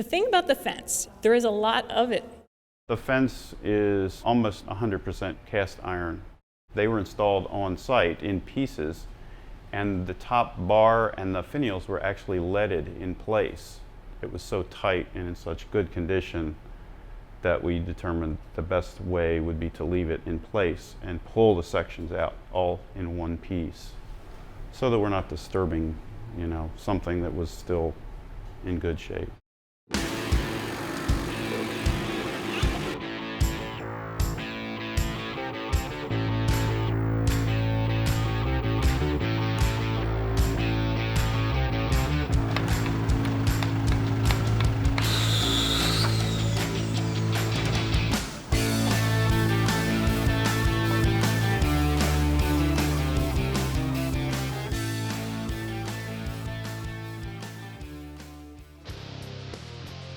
The thing about the fence, there is a lot of it. The fence is almost 100% cast iron. They were installed on site in pieces, and the top bar and the finials were actually leaded in place. It was so tight and in such good condition that we determined the best way would be to leave it in place and pull the sections out all in one piece so that we're not disturbing, something that was still in good shape.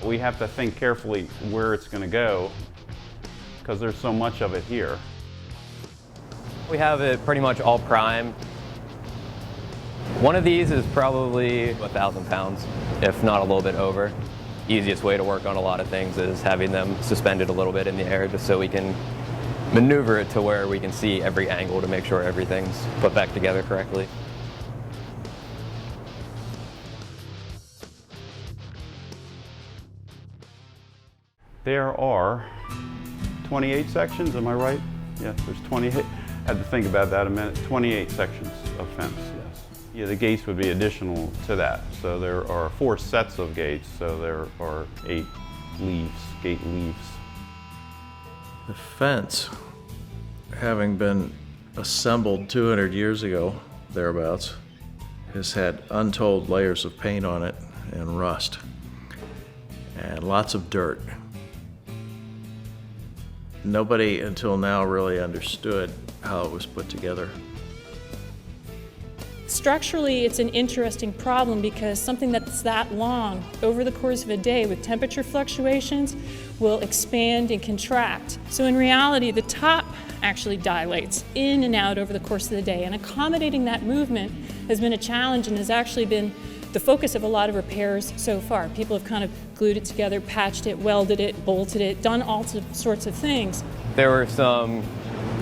We have to think carefully where it's going to go because there's so much of it here. We have it pretty much all primed. One of these is probably 1,000 pounds, if not a little bit over. Easiest way to work on a lot of things is having them suspended a little bit in the air just so we can maneuver it to where we can see every angle to make sure everything's put back together correctly. There are 28 sections, am I right? Yes, there's 28. I had to think about that a minute. 28 sections of fence, yes. Yeah, the gates would be additional to that. So there are 4 sets of gates, so there are 8 leaves, gate leaves. The fence, having been assembled 200 years ago, thereabouts, has had untold layers of paint on it and rust and lots of dirt. Nobody until now really understood how it was put together. Structurally, it's an interesting problem because something that's that long over the course of a day with temperature fluctuations will expand and contract. So in reality, the top actually dilates in and out over the course of the day, and accommodating that movement has been a challenge and has actually been the focus of a lot of repairs so far. People have kind of glued it together, patched it, welded it, bolted it, done all sorts of things. There were some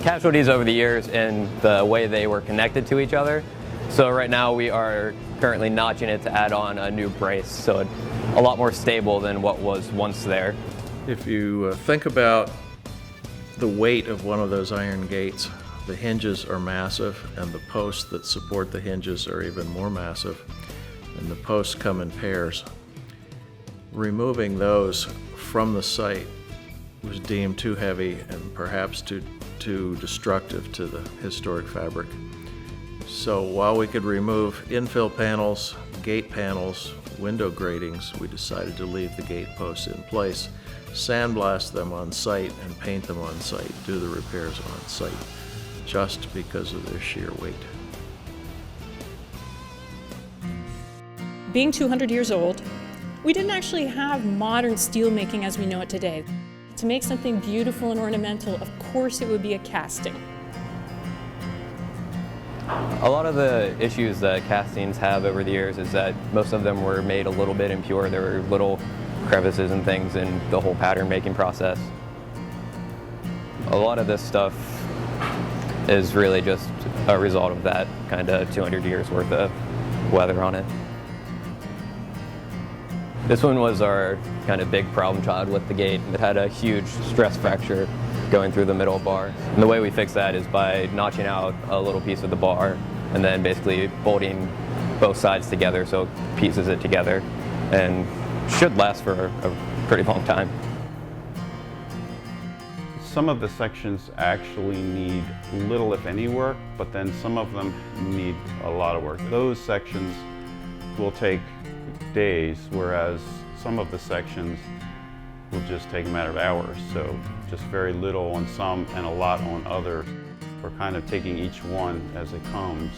casualties over the years in the way they were connected to each other. So right now we are currently notching it to add on a new brace, so it's a lot more stable than what was once there. If you think about the weight of one of those iron gates, the hinges are massive and the posts that support the hinges are even more massive, and the posts come in pairs. Removing those from the site was deemed too heavy and perhaps too destructive to the historic fabric. So while we could remove infill panels, gate panels, window gratings, we decided to leave the gate posts in place, sandblast them on site, and paint them on site, do the repairs on site, just because of their sheer weight. Being 200 years old, we didn't actually have modern steel making as we know it today. To make something beautiful and ornamental, of course it would be a casting. A lot of the issues that castings have over the years is that most of them were made a little bit impure. There were little crevices and things in the whole pattern making process. A lot of this stuff is really just a result of that kind of 200 years worth of weather on it. This one was our kind of big problem child with the gate. It had a huge stress fracture going through the middle bar. And the way we fix that is by notching out a little piece of the bar and then basically bolting both sides together so it pieces it together and should last for a pretty long time. Some of the sections actually need little if any work, but then some of them need a lot of work. Those sections will take days, whereas some of the sections will just take a matter of hours. So just very little on some and a lot on others. We're kind of taking each one as it comes.